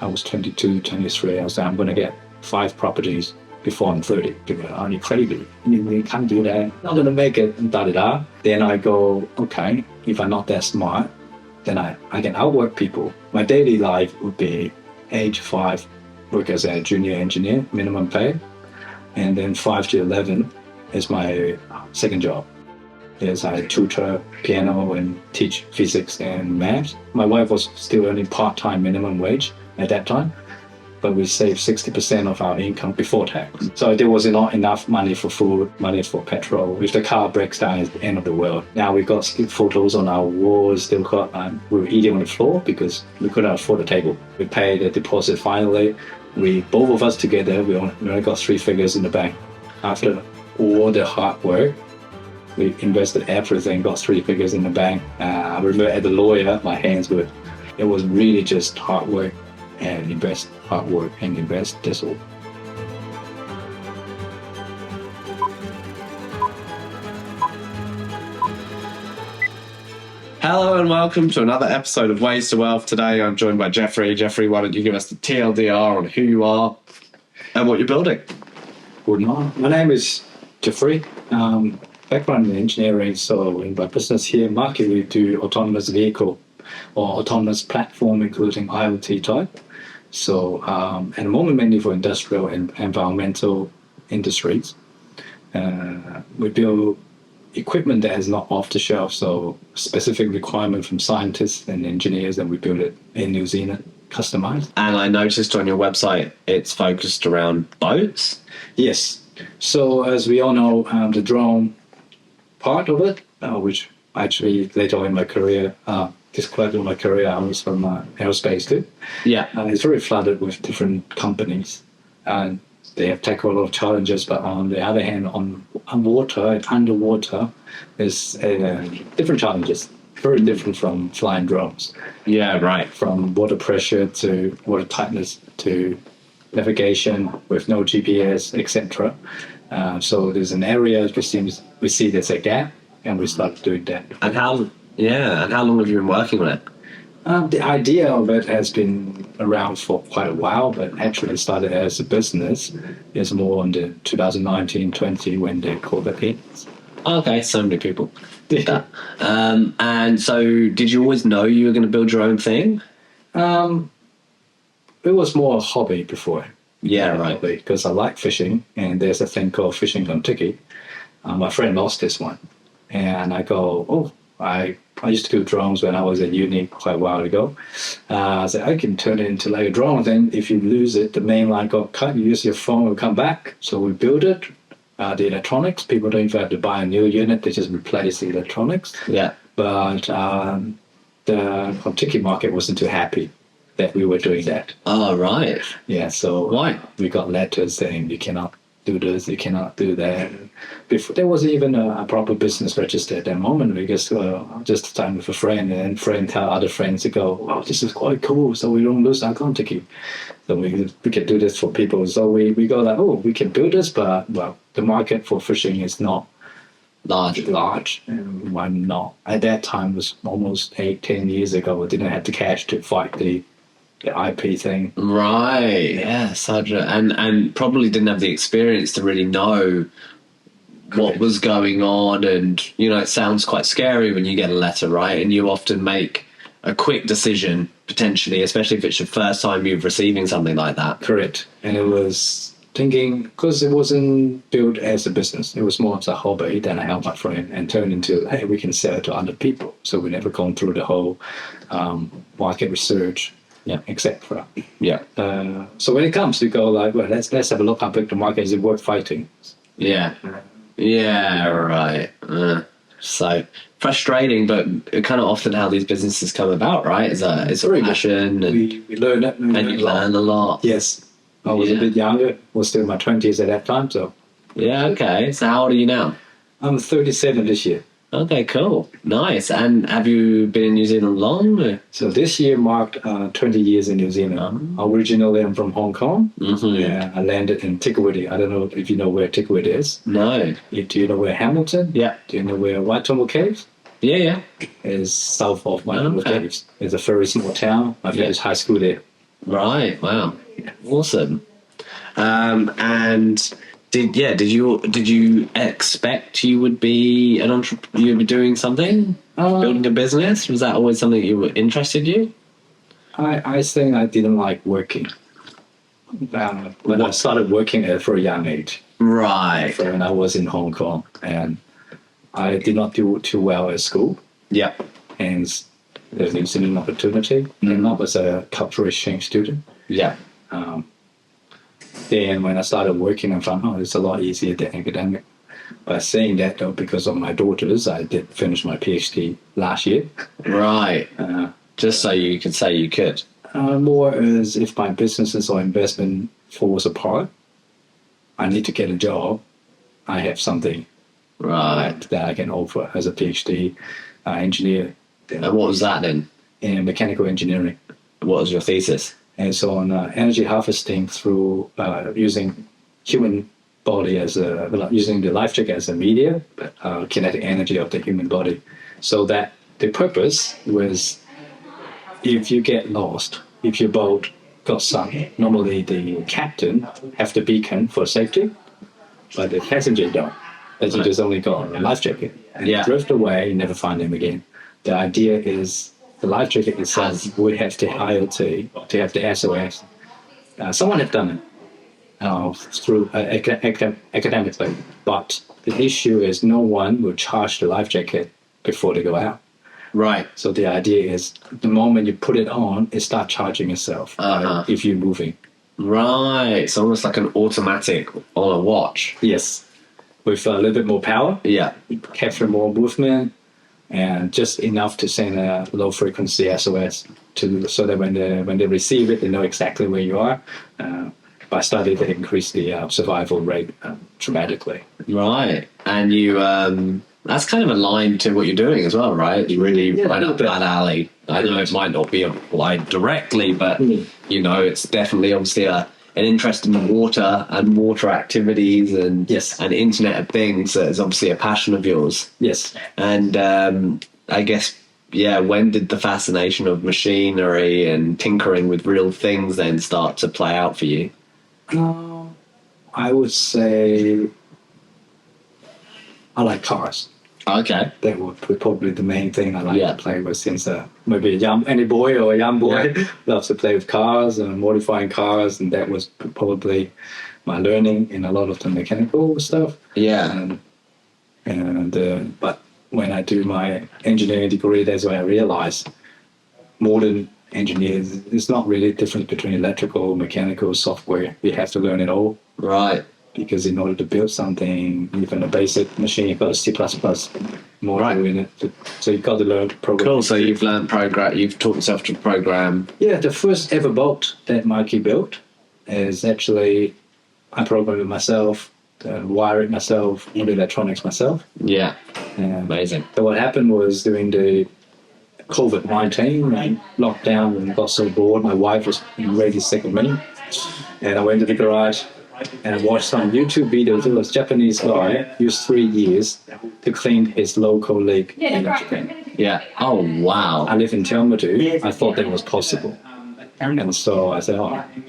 I was 22, 23. I was like, I'm going to get 5 properties before I'm 30. People are like, oh, you're crazy. You can't do that. Not going to make it. And da-da-da. Then I go, okay, if I'm not that smart, then I can outwork people. My daily life would be 8 to 5, work as a junior engineer, minimum pay. And then 5 to 11 is my second job. Yes, I tutor piano and teach physics and math. My wife was still earning part-time minimum wage at that time, but we saved 60% of our income before tax. So there was not enough money for food, money for petrol. If the car breaks down, it's the end of the world. Now we got photos on our walls. We were eating on the floor because we couldn't afford a table. We paid the deposit finally. Both of us together, we only got 3 figures in the bank. After all the hard work, we invested everything, got 3 figures in the bank. I remember as a lawyer, my hands were, it was really just hard work and invest, hard work and invest, that's all. Hello and welcome to another episode of Ways to Wealth. Today I'm joined by Jeffrey. Jeffrey, why don't you give us the TLDR on who you are and what you're building? Good morning. My name is Jeffrey. Background in engineering, so in my business here, MΑKI, we do autonomous vehicle or autonomous platform, including IoT type. So at the moment, mainly for industrial and environmental industries. We build equipment that is not off the shelf, so specific requirement from scientists and engineers, and we build it in New Zealand, customized. And I noticed on your website, it's focused around boats? Yes. So as we all know, the drone part of it, which actually later on in my career, described in my career, I was from aerospace too. Yeah. It's very flooded with different companies, and they have tackled a lot of challenges. But on the other hand, on water and underwater, there's different challenges, very different from flying drones. Yeah, right. From water pressure to water tightness to navigation with no GPS, etc. So there's an area we see there's a gap, and we start doing that. And how long have you been working on it? The idea of it has been around for quite a while, but actually started as a business is more in the 2019-20 when the COVID hit. Okay, so many people did that. And so did you always know you were going to build your own thing? It was more a hobby before. Yeah, right. Because I like fishing, and there's a thing called fishing on ticket. My friend lost this one, and I go, I used to do drones when I was at uni quite a while ago. I said, I can turn it into like a drone. Then if you lose it, the main line got cut, you use your phone, it will come back. So we build it. The electronics, people don't even have to buy a new unit, they just replace the electronics. Yeah. But the ticket market wasn't too happy that we were doing that. Oh, right. Yeah, so why? We got letters saying you cannot do this, you cannot do that. Before there wasn't even a proper business register at that moment. We just time with a friend, and friend tell other friends to go, oh, this is quite cool, so we don't lose our ticket. So we can do this for people. So we go like, we can build this, but well, the market for fishing is not large. And I'm not. At that time, it was almost 8-10 years ago. I didn't have the cash to fight the IP thing. Right. Yeah. And probably didn't have the experience to really know what was going on. And, it sounds quite scary when you get a letter, right? And you often make a quick decision, potentially, especially if it's your first time you're receiving something like that. Correct. And it was thinking, because it wasn't built as a business, it was more as a hobby. Then I helped my friend and turned into, hey, we can sell it to other people. So we never gone through the whole market research. Yeah, etc. Yeah. So when it comes, we go like, well, let's have a look how big the market is. Is it worth fighting? Yeah. Yeah. Right. So frustrating, but kind of often how these businesses come about, right? It's a passion, and we learn it, and you learn a lot. Yes. I was a bit younger. Was still in my 20s at that time. So. Yeah. Okay. So how old are you now? I'm 37 this year. Okay, cool. Nice. And have you been in New Zealand long? Or? So this year marked 20 years in New Zealand. Originally, I'm from Hong Kong. Mm-hmm. Yeah, I landed in eccuity. I don't know if you know where eccuity is. No. Do you know where Hamilton? Yeah. Do you know where Waitomo Caves? Yeah. Is south of Waitomo Caves. It's a very small town. I finished high school there. Right. Wow. Awesome. And did you expect you would be you were doing something, building a business? Was that always something you were interested in? I think I didn't like working. When I started working at for a young age, Right. so when I was in Hong Kong, and I did not do too well at school, Yeah. and there was an opportunity, and I was a cultural exchange student. Yeah. Then when I started working, I found, it's a lot easier than academic. But saying that, though, because of my daughters, I did finish my PhD last year. Right. Just so you could say you could. More as if my businesses or investment falls apart, I need to get a job. I have something Right. that I can offer as a PhD engineer. And what was that then? In mechanical engineering. What was your thesis? And so on energy harvesting through using human body as using the life jacket as a media, but kinetic energy of the human body. So that the purpose was, if you get lost, if your boat got sunk, normally the captain have the beacon for safety, but the passenger don't. Passengers only got a life jacket. And Yeah. drift away, you never find them again. The idea is the life jacket itself would have the IoT to have the SOS. Someone have done it through academically, but the issue is no one will charge the life jacket before they go out. Right. So the idea is the moment you put it on, it starts charging itself if you're moving. Right. It's almost like an automatic on a watch. Yes, with a little bit more power, Yeah. capture more movement, and just enough to send a low frequency SOS so that when they receive it, they know exactly where you are. By study, they increase the survival rate dramatically. Right. And you that's kind of aligned to what you're doing as well, right? You really right up that alley. I know it might not be applied directly, but you know, it's definitely obviously an interest in water and water activities and Yes. and Internet of Things that is obviously a passion of yours. Yes. And I guess, yeah, when did the fascination of machinery and tinkering with real things then start to play out for you? I would say I like cars. Okay. That would be probably the main thing I like Yeah. to play with since maybe any boy or a young boy loves to play with cars and modifying cars, and that was probably my learning in a lot of the mechanical stuff. Yeah. But when I do my engineering degree, that's when I realized modern engineers, it's not really different between electrical, mechanical, software. We have to learn it all. Right. Because in order to build something, even a basic machine, you've got a C++ module in it. So you've got to learn programming. Cool. So you've learned you've taught yourself to program. Yeah, the first ever boat that MΑKI built is actually, I programmed it myself, wire it myself, all the electronics myself. Yeah. And Amazing. so what happened was during the COVID-19 lockdown, and got so bored, my wife was really sick of me. And I went to the garage and watched some YouTube videos. There was a Japanese guy used 3 years to clean his local lake in Japan. Yeah. Oh, wow. I live in Tiamat. I thought that was possible. And so I said,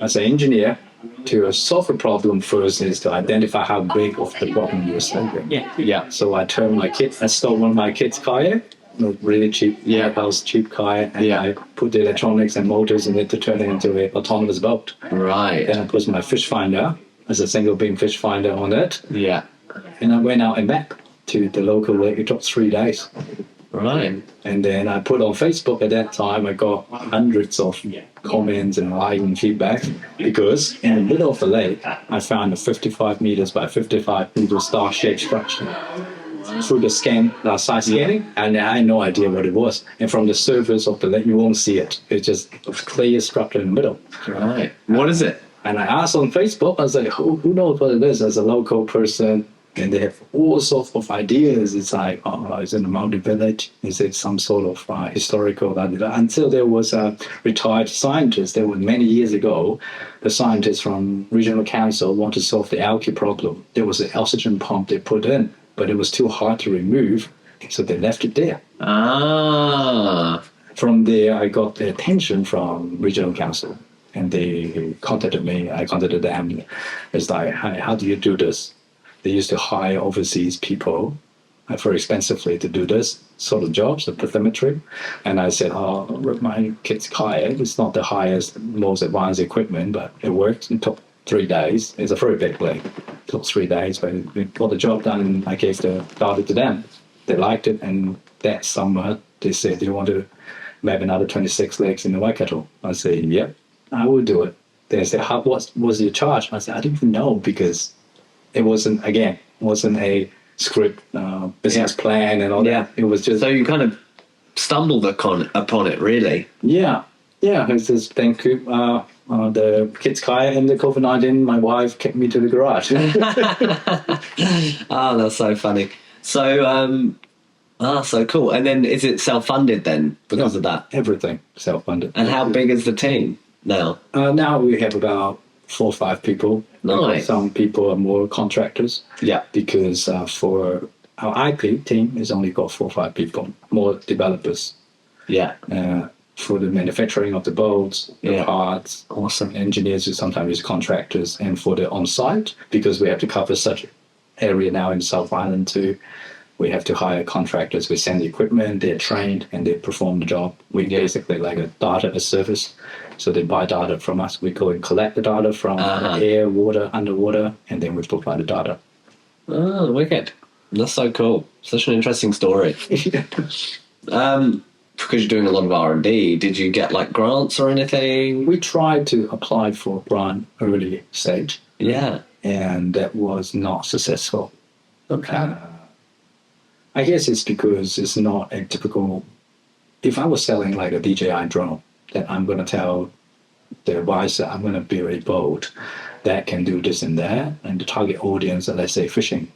as an engineer, to solve a problem first is to identify how big of the problem you're solving. Yeah. So I stole one of my kids' kayak, really cheap, cheap kayak, and I put the electronics and motors in it to turn it into an autonomous boat. Right. Then I put my fish finder as a single beam fish finder on it, Yeah. and I went out and back to the local lake. It took 3 days. Right. And then I put on Facebook at that time, I got hundreds of comments and likes and feedback, because in the middle of the lake, I found a 55 meters by 55 meter star-shaped structure. Through the side scanning, and I had no idea what it was. And from the surface of the lake, you won't see it. It's just a clear structure in the middle. Right. What is it? And I asked on Facebook, I was like, who knows what it is as a local person? And they have all sorts of ideas. It's like, it's in a mountain village. Is it some sort of historical? Until there was a retired scientist, there was many years ago, the scientists from regional council wanted to solve the algae problem. There was an oxygen pump they put in, but it was too hard to remove, so they left it there. Ah. From there, I got the attention from regional council. and they contacted me. I contacted them. It's like, "Hi, how do you do this?" They used to hire overseas people very expensively to do this sort of jobs, the bathymetry. And I said, "Oh, my kid's kayak. It's not the highest, most advanced equipment, but it works. It took 3 days. It's a very big lake. It took 3 days, but we got the job done. And I gave the data to them. They liked it, and that summer they said, "Do you want to map another 26 lakes in the Waikato?" I said, "Yep, I will do it." They said, what was your charge? I said, "I didn't even know, because it wasn't a script, business plan and all that. It was just..." So you kind of stumbled upon it, really. Yeah. It's just, thank you. The kids' kayak and the COVID-19, my wife kicked me to the garage. Oh, that's so funny. So, so cool. And then is it self-funded then because of that? Everything self-funded. And how big is the team now? Now we have about 4 or 5 people. Nice. Some people are more contractors. Yeah. Because for our IP team, it's only got 4 or 5 people, more developers. Yeah. For the manufacturing of the boats, the parts, Awesome. engineers who sometimes use contractors, and for the on-site, because we have to cover such area now in South Island too, we have to hire contractors. We send the equipment, they're trained, and they perform the job. We basically like a data as service. So they buy data from us. We go and collect the data from air, water, underwater, and then we provide the data. Oh, wicked. That's so cool. Such an interesting story. Because you're doing a lot of R&D, did you get like grants or anything? We tried to apply for a grant early stage. Yeah. And that was not successful. Okay. I guess it's because it's not a typical... If I was selling like a DJI drone, then I'm going to tell the advisor I'm going to build a boat that can do this and that, and the target audience, let's say fishing,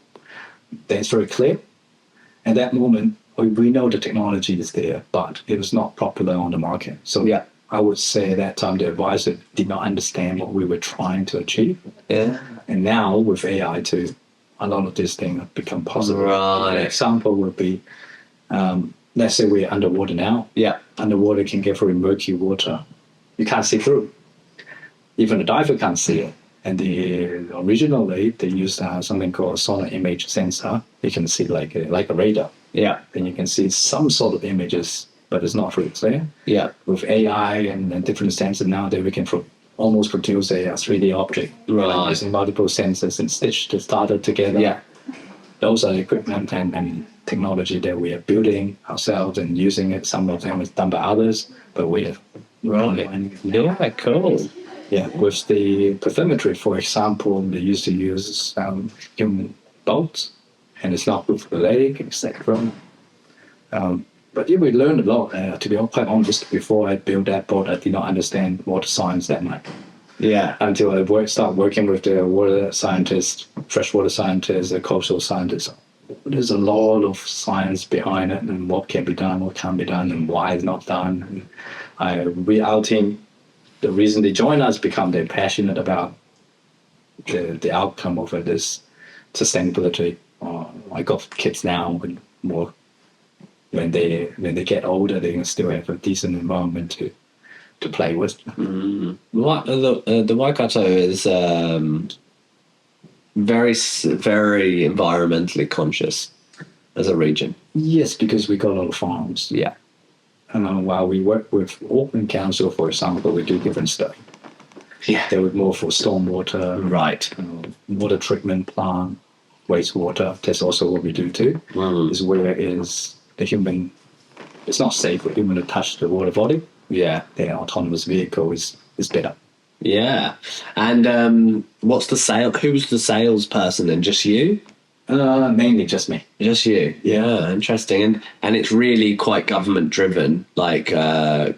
then it's very clear. At that moment, we know the technology is there, but it was not popular on the market. So yeah, I would say at that time the advisor did not understand what we were trying to achieve. Yeah. And now with AI too, a lot of these things have become possible. Right. An example would be, let's say we're underwater now. Yeah. Underwater can get very murky water. You can't see through. Even the diver can't see it. And originally they used something called a sonar image sensor. You can see like a radar. Yeah. Then you can see some sort of images, but it's not very clear. Yeah. With AI and different sensors now, that we can almost produce a 3D object. Right. Using multiple sensors and stitch the data together. Yeah. Those are equipment and technology that we are building ourselves and using it. Some of them is done by others, but we are... Right. Yeah, cool. Yeah, with the bathymetry, for example, they used to use human boats, and it's not good for the lake, etc. But yeah, we learned a lot. To be quite honest, before I built that boat, I did not understand water science that much. Yeah. Until I started working with the water scientists, freshwater scientists, the coastal scientists. There's a lot of science behind it, and what can be done, what can't be done, and why it's not done. And our team, the reason they join us, become they're passionate about the outcome of it is sustainability. I got kids now, and more when they get older, they can still have a decent environment to play with. Mm. The Waikato is very, very environmentally conscious as a region. Yes, because we got a lot of farms. Yeah. And while we work with Auckland Council, for example, we do different stuff. Yeah. They would more for stormwater, Right. Water treatment plant, wastewater. That's also what we do too. Mm. Is where is the human? It's not safe for human to touch the water body. Yeah. The autonomous vehicle is better. Yeah. And what's the sale? Who's the salesperson then? Just you? Mainly just me. Just you. Yeah, interesting. And it's really quite government driven, like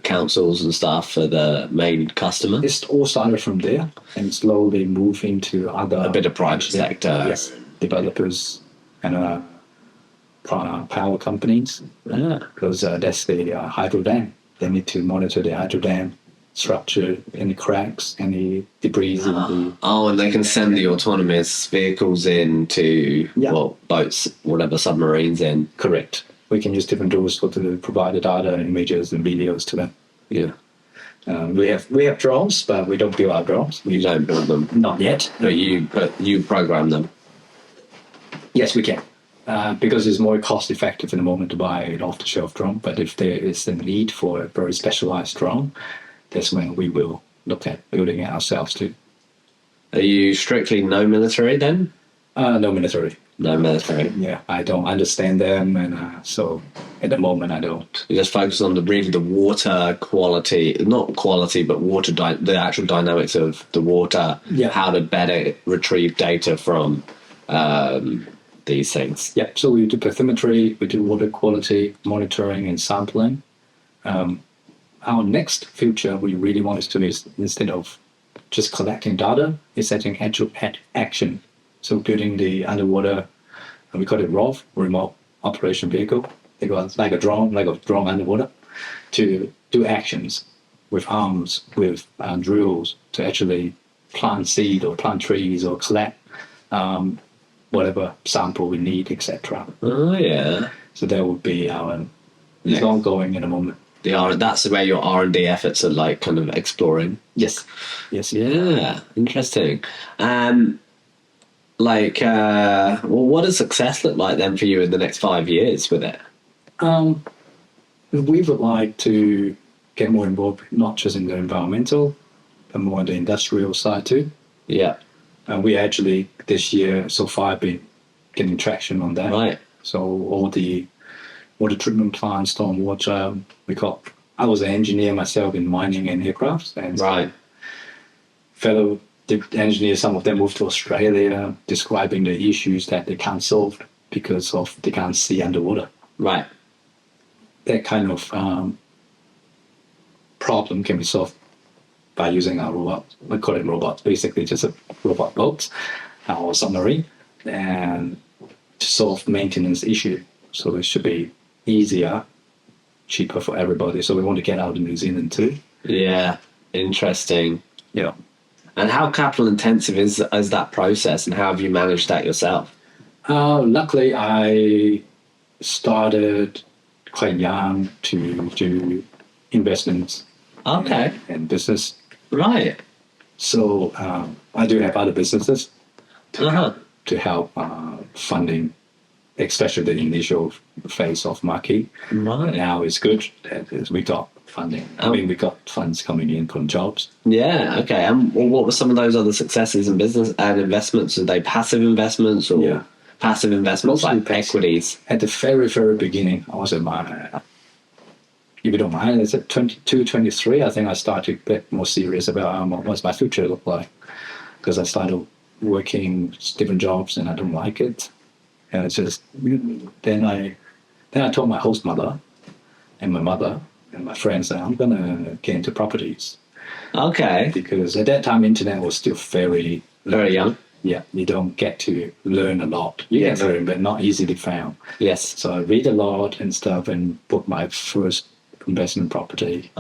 councils and stuff are the main customer. It's all started from there and slowly moving to other... A bit of private sector. Yes, developers and power companies. Yeah. Because that's the hydro dam. They need to monitor the hydro dam structure, any cracks, any debris in the... Oh, and they can send the autonomous vehicles in to, well, boats, whatever, submarines in. Correct. We can use different tools to provide the data, images, and videos to them. Yeah. We have drones, but we don't build our drones. You don't build them. Not yet. But you program them. Yes, we can. Because it's more cost effective in the moment to buy an off-the-shelf drone. But if there is a need for a very specialized drone, that's when we will look at building it ourselves too. Are you strictly no military then? No military. No military. Yeah, I don't understand them, and so at the moment I don't. You just focus on the water quality, not quality, but the actual dynamics of the water. Yeah. How to better retrieve data from these things. Yeah, so we do bathymetry, we do water quality monitoring and sampling. Our next future we really want to do is, instead of just collecting data, is setting actual action. So building the underwater, we call it ROV, remote operation vehicle. It was like a drone underwater, to do actions with arms, with drills, to actually plant seed or plant trees or collect whatever sample we need, etc. Oh yeah. So that would be our it's ongoing in a moment. That's where your R&D efforts are like kind of exploring. Yes. Yes. Yeah. Interesting. What does success look like then for you in the next 5 years with it? We would like to get more involved, not just in the environmental, but more on the industrial side too. Yeah. We actually this year so far been getting traction on that. Right. So all the water treatment plants, stormwater, I was an engineer myself in mining and aircraft, and right. Fellow engineers, some of them moved to Australia, describing the issues that they can't solve because they can't see underwater. Right. That kind of problem can be solved by using our robot. We call it robot, basically just a robot boat or submarine, and to solve maintenance issue. So it should be easier, cheaper for everybody. So we want to get out of New Zealand too. Yeah. Interesting. Yeah. And how capital intensive is that process, and how have you managed that yourself? Luckily, I started quite young to do investments. Okay. And business. Right. So I do have other businesses to help funding, especially the initial phase of MΑKI. Right. Now it's good that we got funding. We got funds coming in from jobs. Yeah. Okay. And what were some of those other successes in business and investments? Are they passive investments or passive investments like equities? At the very, very beginning, I was if you don't mind, it's at 22, 23, I think I started to get more serious about what's my future look like. Because I started working different jobs and I don't like it. And it's just, then I told my host mother and my mother and my friends that I'm going to get into properties. Okay. Because at that time, internet was still very young. Yeah, you don't get to learn a lot. You can learn, but not easily found. Yes. So I read a lot and stuff and booked my first investment property.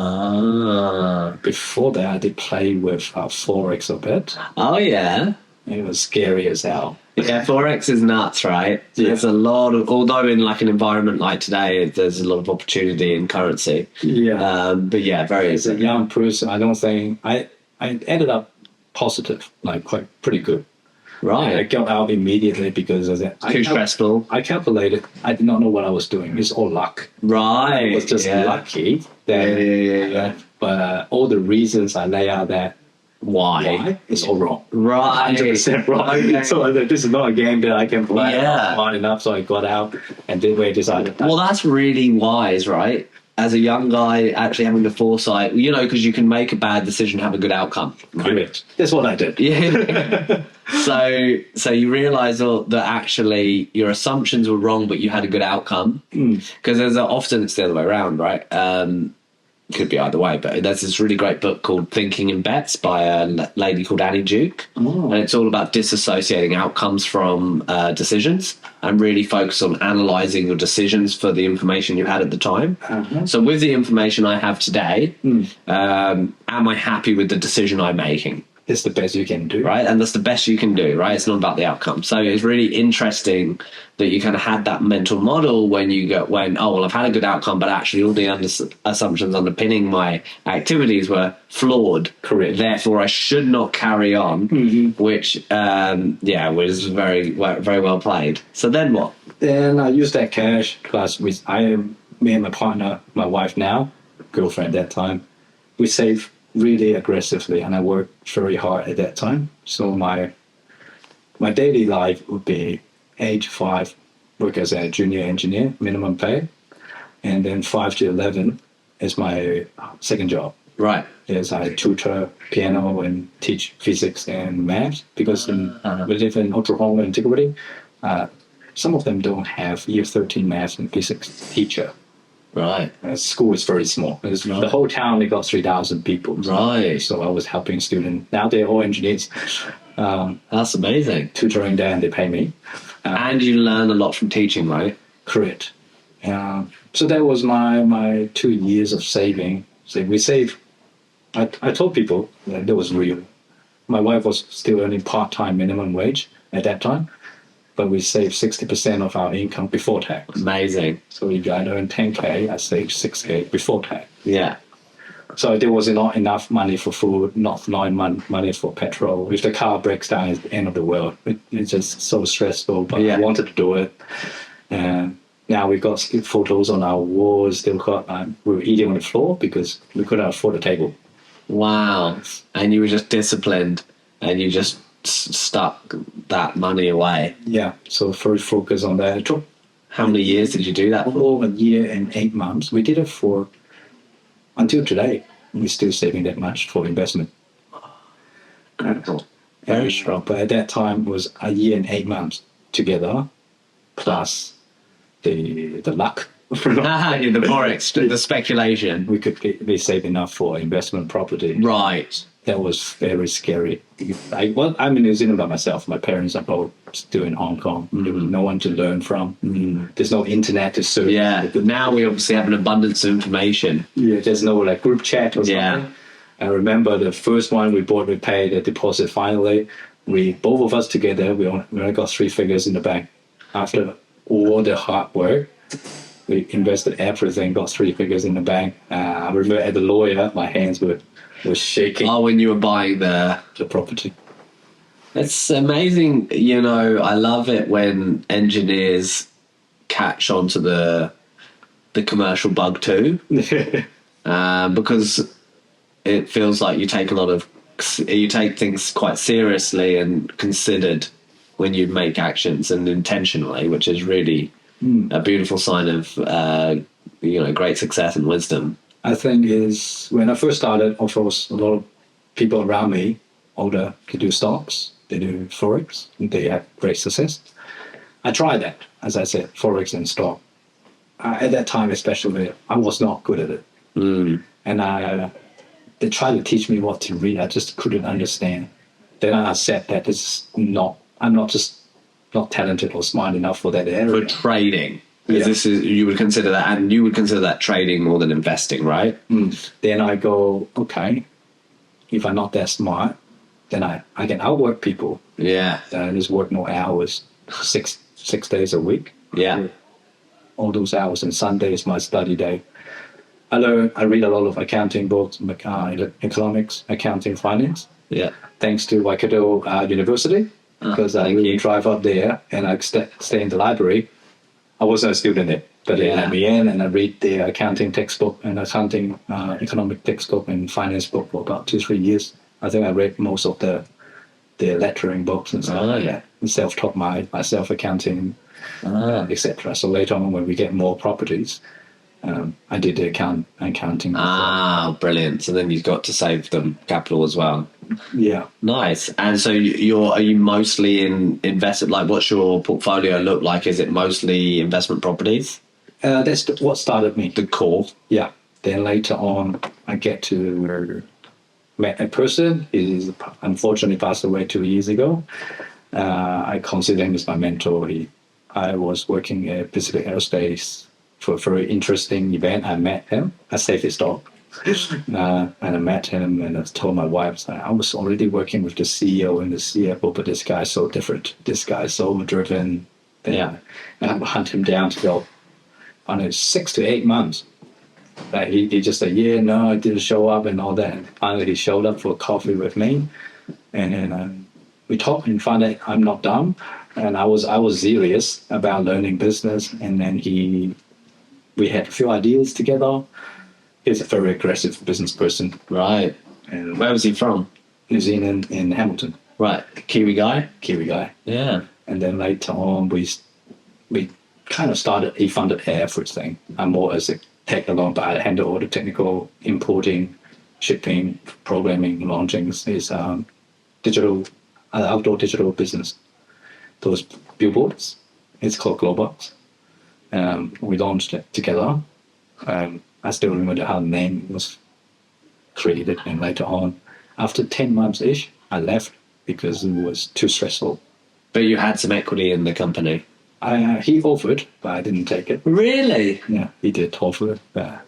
Before that, I did play with Forex a bit. Oh, yeah. It was scary as hell. Yeah, Forex is nuts, right? Yeah. There's a lot of, although in like an environment like today, there's a lot of opportunity in currency. Yeah. But yeah, very. As a young person, I don't think, I ended up positive, like pretty good. Right. I got out immediately because of that. Too stressful. I calculated. I did not know what I was doing. It's all luck. Right. It was just lucky. That, but all the reasons I lay out that why it's all wrong. Right. 100% wrong. Okay. So this is not a game that I can play hard enough. So I got out and did what I decided. Well, that's really wise, right? As a young guy, actually having the foresight, because you can make a bad decision, have a good outcome. Correct. That's what I did. Yeah. So you realise that actually your assumptions were wrong, but you had a good outcome. Because often it's the other way around, right? Could be either way, but there's this really great book called Thinking in Bets by a lady called Annie Duke, and it's all about disassociating outcomes from decisions and really focus on analysing your decisions for the information you had at the time. So with the information I have today, am I happy with the decision I'm making? it's the best you can do. Right, and that's the best you can do, right? It's not about the outcome. So it's really interesting that you kind of had that mental model when I've had a good outcome, but actually all the assumptions underpinning my activities were flawed. Correct. Therefore, I should not carry on, which was very well played. So then what? Then I used that cash plus me and my partner, my wife now, girlfriend at that time, we saved really aggressively, and I worked very hard at that time. So my daily life would be 8 to 5, work as a junior engineer, minimum pay, and then 5 to 11 is my second job. Right. Yes, I tutor piano and teach physics and math because we live in Oklahoma and eccuity. Some of them don't have year 13 math and physics teacher. Right. School is very small. The whole town, they got 3,000 people. Right. So I was helping students. Now they're all engineers. That's amazing. Tutoring them, they pay me. And you learn a lot from teaching, right? Correct. So that was my 2 years of saving. So we saved. I told people that was real. My wife was still earning part-time minimum wage at that time, but we saved 60% of our income before tax. Amazing. So if I earned 10K, I saved 6K before tax. Yeah. So there was not enough money for food, not money for petrol. If the car breaks down, it's the end of the world. It's just so stressful, but I wanted to do it. And now we got photos on our walls. We were eating on the floor because we couldn't afford a table. Wow. And you were just disciplined and you just stuck that money away. Yeah. So first focus on that. How many years did you do that for? For a year and 8 months. We did it for until today. We're still saving that much for investment. Incredible. Very strong. But at that time it was a year and 8 months together, plus the luck. The forex, the speculation. We could be saved enough for investment property. Right. That was very scary. I'm in New Zealand by myself. My parents are both still in Hong Kong. There was no one to learn from. There's no internet to search. Yeah. Now we obviously have an abundance of information. Yeah. There's no group chat or something. Yeah. I remember the first one we paid the deposit finally. Both of us together, we only got 3 figures in the bank. After all the hard work, we invested everything, got 3 figures in the bank. I remember as a lawyer, my hands were shaking. Oh, when you were buying the property. It's amazing. I love it when engineers catch onto the commercial bug too, because it feels like you take things quite seriously and considered when you make actions and intentionally, which is really a beautiful sign of great success and wisdom. I think is when I first started, of course, a lot of people around me, older, could do stocks, they do forex, and they have great success. I tried that, as I said, forex and stock. At that time, especially, I was not good at it, and they tried to teach me what to read. I just couldn't understand. Then I said that I'm not talented or smart enough for that area. For trading. You would consider that, and you would consider that trading more than investing, right? Then I go, okay, if I'm not that smart, then I can outwork people. Yeah. Then I just work more hours, six days a week. Yeah. All those hours, and Sunday is my study day. I read a lot of accounting books, economics, accounting, finance. Yeah. Thanks to Waikato University, because I really drive up there and I stay in the library. I wasn't a student there, but they let me in, and I read the accounting textbook and accounting economic textbook and finance book for about 2-3 years. I think I read most of the lecturing books and stuff like that. And self-taught myself accounting, etc. So later on, when we get more properties, I did the accounting. Brilliant! So then you've got to save them capital as well. Yeah, nice. And so are you mostly invested? Like, what's your portfolio look like? Is it mostly investment properties? That's what started me. The core. Yeah. Then later on, I get to met a person. He unfortunately passed away 2 years ago. I consider him as my mentor. I was working at Pacific Aerospace for a very interesting event. I met him. I saved his dog. And I met him and I told my wife, I was already working with the CEO and the CFO, but this guy's so different. This guy's so driven. Yeah. And I hunt him down to go on 6 to 8 months. He just said, yeah, no, I didn't show up and all that. And finally, he showed up for coffee with me. And then we talked and found out I'm not dumb. And I was serious about learning business. And then we had a few ideas together. He's a very aggressive business person. Right. And Where was he from? New Zealand in Hamilton. Right. Kiwi guy? Kiwi guy. Yeah. And then later on, we kind of started, he funded everything. I'm more as a tech along, but I handle all the technical importing, shipping, programming, launching his digital, outdoor digital business. Those billboards, it's called Robotics. We launched it together. I still remember how the name was created. And later on, after 10 months-ish, I left because it was too stressful. But you had some equity in the company. He offered, but I didn't take it. Really? Yeah, he did offer. But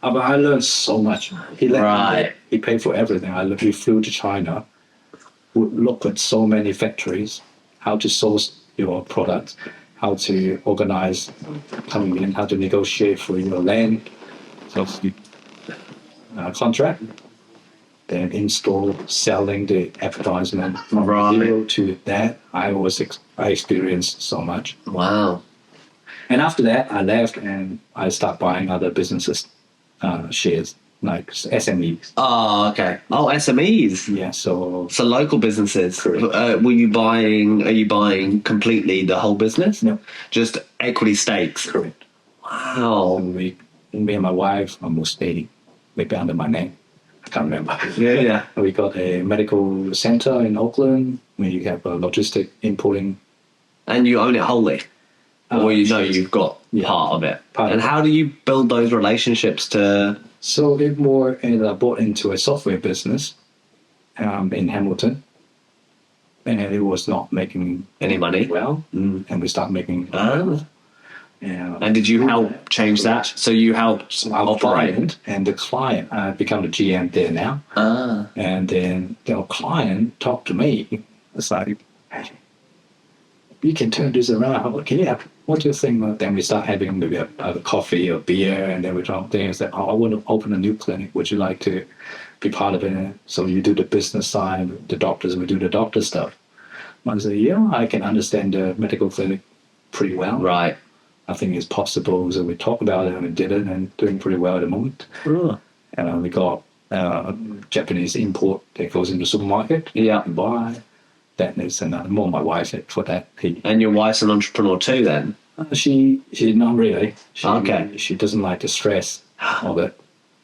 I learned so much. He paid for everything. We flew to China, would look at so many factories, how to source your products, how to organize coming in, how to negotiate for your land, contract, then install, selling the advertisement from zero to that. I experienced so much. Wow. And after that, I left and I started buying other businesses' shares, like SMEs. Oh, okay. Oh, SMEs. Yeah, so local businesses. Correct. Are you buying completely the whole business? No. Just equity stakes? correct. Wow. Me and my wife almost 80, maybe under my name. I can't remember. Yeah. We got a medical center in Auckland. We have a logistic importing. And you own it wholly? Or you've got part of it? And how do you build those relationships to... So it more bought into a software business in Hamilton. And it was not making Any money? well. And we started making... And did you help change that? So you helped our client, and the client become the GM there now. And then the client talked to me. It's like, hey, you can turn this around. Okay, yeah. What do you think? Then we start having maybe a coffee or beer, and then we talk things that, I want to open a new clinic. Would you like to be part of it? So you do the business side, the doctors will do the doctor stuff. I say, yeah, I can understand the medical clinic pretty well. Right. I think it's possible. So we talked about it and we did it and doing pretty well at the moment. And we got Japanese import that goes into the supermarket. Yeah. And buy. That is more my wife for that. And your wife's an entrepreneur too then? She not really. Okay. She doesn't like the stress of it.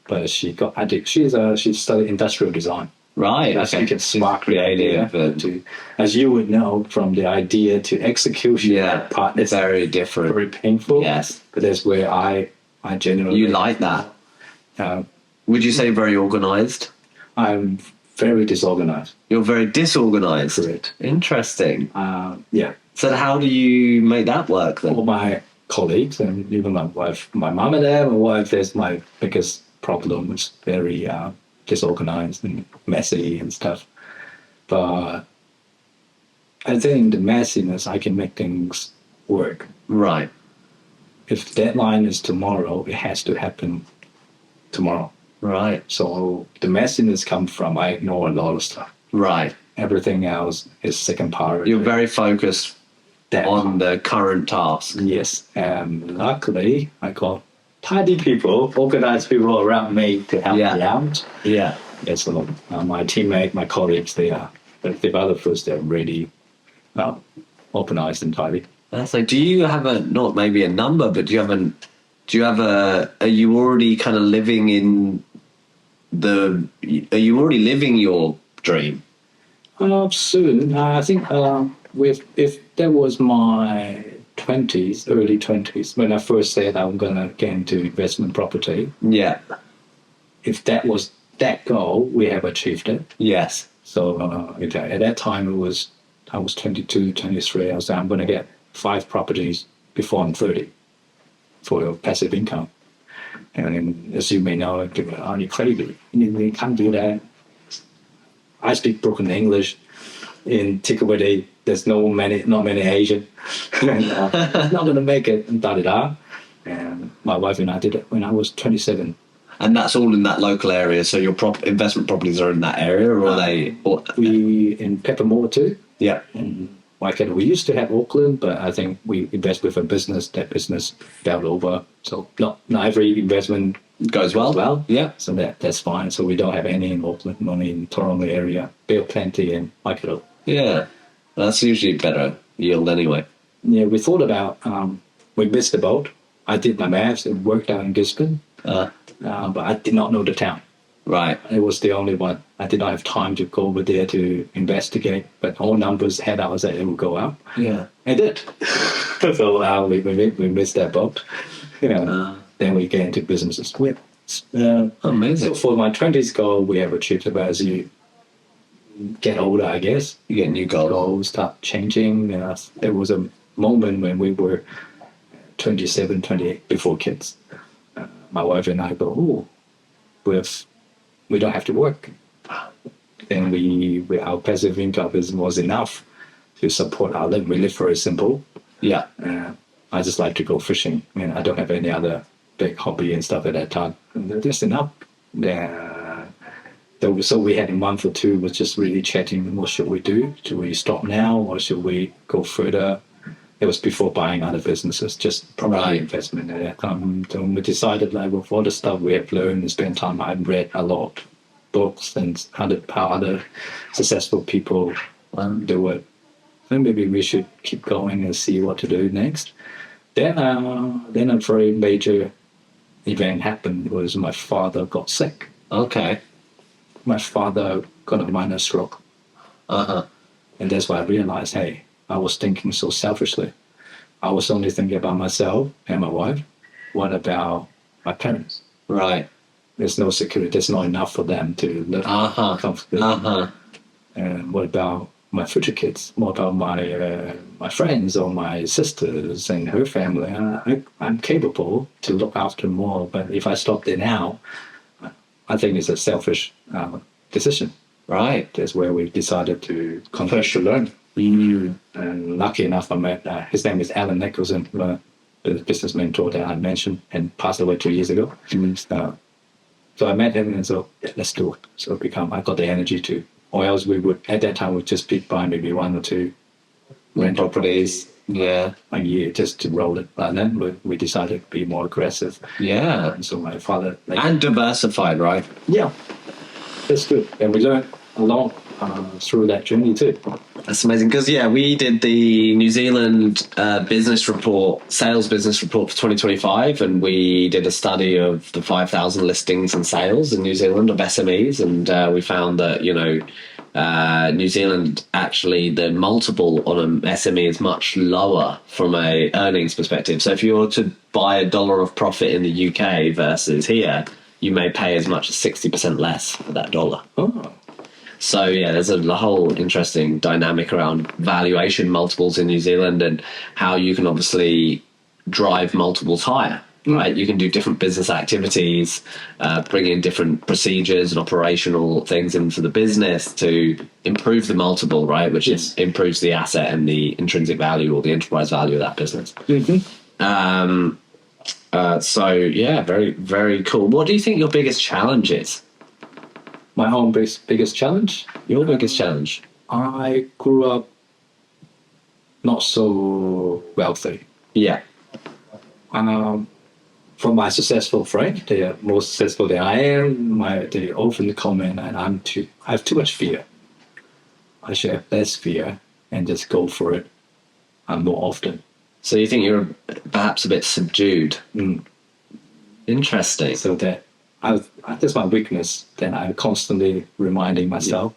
But she got addict. She studied industrial design. Right. Okay. She can spark creative. As you would know, from the idea to execution, that part is very different. Very painful. Yes. But that's where I generally... You like that? Would you say very organized? I'm very disorganized. You're very disorganized? Correct. Interesting. Yeah. So how do you make that work then? All my colleagues and even my wife, my mom and dad, my wife, that's my biggest problem. It's very disorganized and messy and stuff. But I think the messiness, I can make things work. Right. If the deadline is tomorrow, it has to happen tomorrow. Right. So the messiness comes from I ignore a lot of stuff. Right. Everything else is second priority. You're very focused on the current task. Yes. And luckily, I got tidy people, organized people around me to help me out. Yeah. Yes, my teammate, my colleagues, the developers, they're really organized and tidy. That's like, do you have not maybe a number, but are you already kind of living are you already living your dream? Soon. I think if that was my 20s, early 20s, when I first said I'm going to get into investment property. Yeah. If that was that goal, we have achieved it. Yes. So at that time, I was 22, 23. I was saying I'm going to get 5 properties before I'm 30 for passive income. And as you may know, people are incredibly, you can't do that. I speak broken English. In eccuity, there's not many Asian. And, not going to make it, and da-da-da. And my wife and I did it when I was 27. And that's all in that local area. So your investment properties are in that area, or are they? We in Peppermore too. Yeah. And we used to have Auckland, but I think we invest with a business. That business fell over, so not every investment goes well. Yeah. So that's fine. So we don't have any in Auckland, only in Toronto area. Build plenty in MΑKI. Yeah, that's usually better yield anyway. Yeah, we thought about we missed the boat. I did my maths and worked out in Gisborne, but I did not know the town. Right. It was the only one. I did not have time to go over there to investigate, but all numbers had out that it would go up. Yeah. It did. So we missed that boat. Then we get into businesses. Amazing. So for my 20s goal, we have achieved about as you get older, I guess. You get new goals. Goals start changing. There was a moment when we were 27, 28, before kids. My wife and I go, we don't have to work. Then our passive income was enough to support our living. We live very simple. Yeah. I just like to go fishing. I don't have any other big hobby and stuff at that time. That's enough. So we had a month or two was just really chatting. What should we do? Should we stop now or should we go further? It was before buying other businesses, just property investment at that time. So we decided, with all the stuff we have learned and spent time, I've read a lot of books and how other successful people do it. Then maybe we should keep going and see what to do next. Then a very major event happened. Was my father got sick. Okay. My father got a minor stroke. And that's why I realized, hey, I was thinking so selfishly. I was only thinking about myself and my wife. What about my parents? Right. There's no security. There's not enough for them to live comfortably. And what about my future kids? What about my friends or my sisters and her family? I'm capable to look after more. But if I stop there now, I think it's a selfish decision. Right. That's where we decided to continue to learn. And lucky enough, I met, his name is Alan Nicholson, the business mentor that I mentioned, and passed away 2 years ago. So I met him and so, let's do it. So I got the energy to, or else we would, at that time, we'd just be buying maybe 1 or 2 rental properties a year just to roll it. But then we decided to be more aggressive. Yeah. And so my father... and diversified, right? Yeah. That's good. And we learned a lot through that journey too. That's amazing because we did the New Zealand sales business report for 2025, and we did a study of the 5,000 listings and sales in New Zealand of SMEs, and we found that New Zealand actually the multiple on an SME is much lower from a earnings perspective. So if you were to buy $1 of profit in the UK versus here, you may pay as much as 60% less for that dollar. Oh. So there's a whole interesting dynamic around valuation multiples in New Zealand and how you can obviously drive multiples higher, right? You can do different business activities, bring in different procedures and operational things into the business to improve the multiple, right? Which improves the asset and the intrinsic value or the enterprise value of that business. Very, very cool. What do you think your biggest challenge is? My own biggest challenge? Your biggest challenge? I grew up not so wealthy. Yeah. From my successful friends, they are more successful than I am. They often comment, and I have too much fear. I should have less fear and just go for it more often. So you think you're perhaps a bit subdued? Interesting. So that's my weakness. Then I'm constantly reminding myself.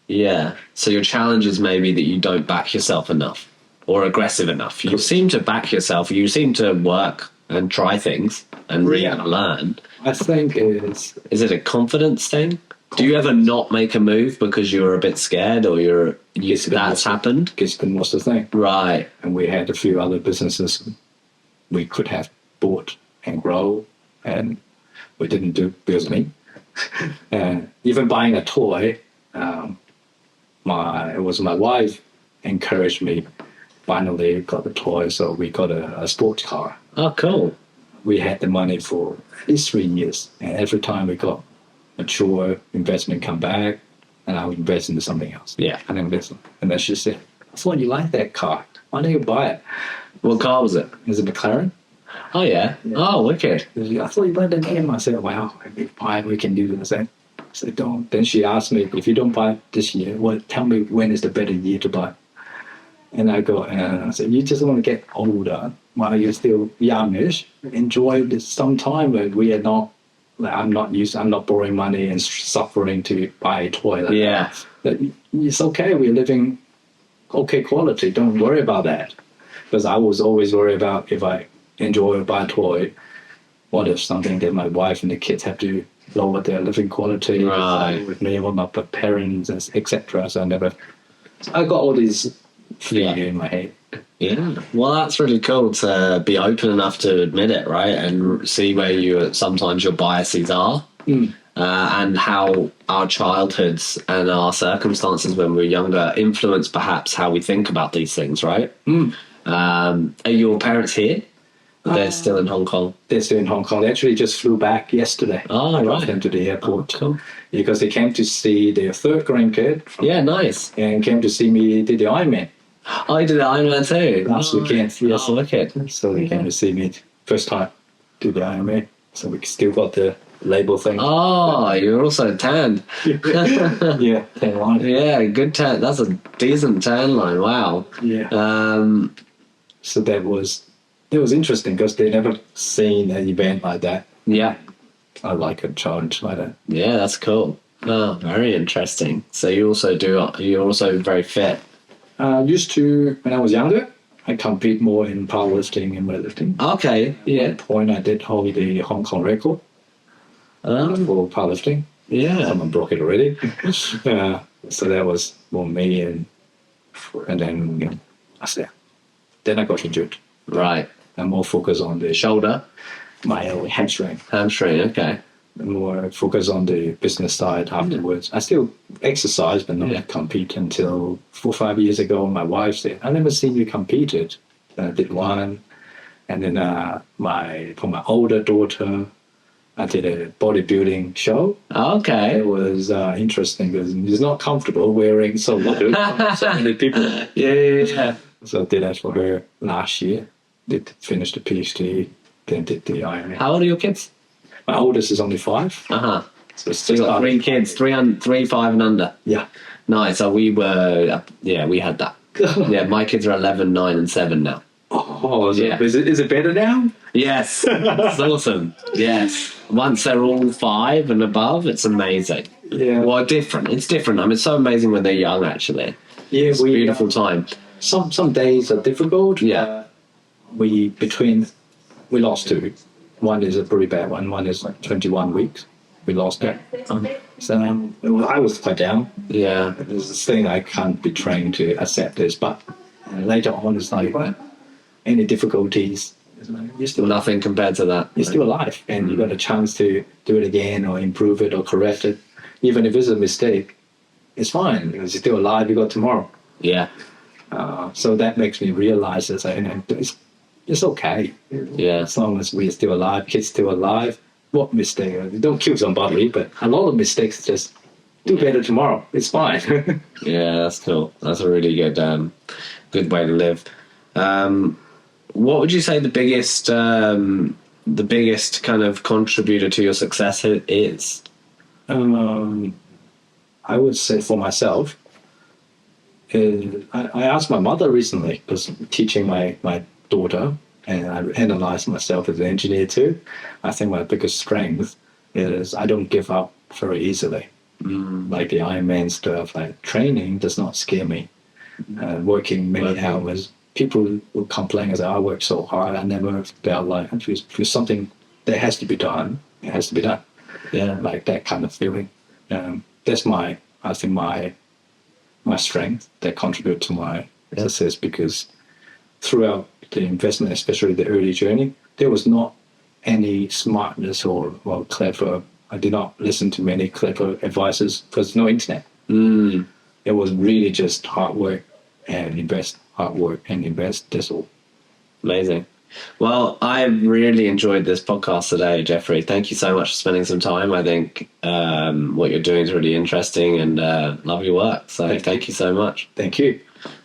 Yeah. So your challenge is maybe that you don't back yourself enough or aggressive enough. You seem to back yourself. You seem to work and try things and really learn. I think it's... Is it a confidence thing? Do you ever not make a move because you're a bit scared or that's happened? Gisborne was the thing. Right. And we had a few other businesses we could have bought and grow. and we didn't do because of me. And even buying a toy, it was my wife encouraged me. Finally got the toy, so we got a sports car. Oh, cool. We had the money for at least 3 years, and every time we got mature investment come back, and I would invest into something else. Yeah. And invest. And then she said, "I thought you liked that car. Why don't you buy it?" What car was it? It was a McLaren. Oh, yeah. Oh, wicked. I thought you liked the name. I said, "Wow, if we buy it, we can do the same." I said, "Don't." Then she asked me, "If you don't buy it this year, well, tell me when is the better year to buy?" And I go, I said, "You just want to get older while you're still youngish. Enjoy this some time when we are not. Like, I'm not borrowing money and suffering to buy a toy. Like Yeah. that. It's okay. We're living okay quality. Don't worry about that." Because I was always worried about if I enjoy or buy a toy, what if something that my wife and the kids have to lower their living quality Right. with me or my parents, etc. So I got all these fear in my head. Yeah. Well, that's really cool to be open enough to admit it, right? And see where sometimes your biases are. And how our childhoods and our circumstances when we were younger influence perhaps how we think about these things, right? Are your parents here? They're still in Hong Kong. They're still in Hong Kong. They actually just flew back yesterday. Oh, I got right. them to the airport. Cool. Because they came to see their third grandkid Yeah, nice. and came to see me do the Ironman Oh, you did the Ironman too? last weekend. Yes. Oh, wicked. So they came to see me first time do the Ironman. So we still got the label thing. Oh, you're also tanned. Yeah, tan line. Yeah, good tan. That's a decent tan line. Wow. Yeah. So that was interesting because they never seen an event like that. Yeah. I like a challenge like that. Yeah, that's cool. Oh, very interesting. So you're also very fit. Used to, when I was younger, I compete more in powerlifting and weightlifting. Okay. At Yeah. one point, I did hold the Hong Kong record for powerlifting. Yeah. Someone broke it already. So that was more me, and then I said, then I got injured. Right. I'm more focused on the Shoulder. my hamstring. Hamstring. Okay. More focus on the business side afterwards. I still exercise, but not compete until 4 or 5 years ago. My wife said, "I never seen you competed." I did one, and then for my older daughter, I did a bodybuilding show. Okay. It was interesting because it's not comfortable wearing so many people. Yeah. So I did that for her last year. Did finish the PhD, then did the Ironman. How old are your kids? My oldest is only 5. So it's So you got 3 kids, 3, 5 and under. Yeah. Nice. So we had that. Yeah, my kids are 11, 9 and 7 now. Oh, Yeah. is it better now? Yes. It's awesome. Yes. Once they're all 5 and above, it's amazing. Yeah. Well, different. It's different. I mean, it's so amazing when they're young, actually. Yeah, It's a beautiful time. Some days are difficult. Yeah. We lost 2. One is a pretty bad one. One is like 21 weeks. We lost that. So I was quite down. Yeah. There's this thing I can't be trained to accept this, but later on it's like, any difficulties, you're still Nothing compared to that. You're still alive, and you got a chance to do it again or improve it or correct it. Even if it's a mistake, it's fine because you're still alive. You got tomorrow. Yeah. So that makes me realize that it's okay. Yeah. As long as we're still alive, kids still alive. What mistake? Don't kill somebody, but a lot of mistakes just do better tomorrow. It's fine. Yeah, that's cool. That's a really good way to live. What would you say the biggest kind of contributor to your success is? I would say for myself, I asked my mother recently because I'm teaching my daughter, and I analyzed myself as an engineer too. I think my biggest strength is I don't give up very easily. Like the Ironman stuff, like training does not scare me. Working many hours, people will complain as I work so hard. I never felt like if something that has to be done, it has to be done. Yeah, like that kind of feeling. That's I think my strength that contribute to my success, because throughout the investment, especially the early journey, there was not any smartness or clever. I did not listen to many clever advices because no internet. It was really just hard work and invest, hard work and invest. That's all. Amazing. Well, I really enjoyed this podcast today, Jeffrey. Thank you so much for spending some time. I think what you're doing is really interesting and love your work. So thank you so much. Thank you.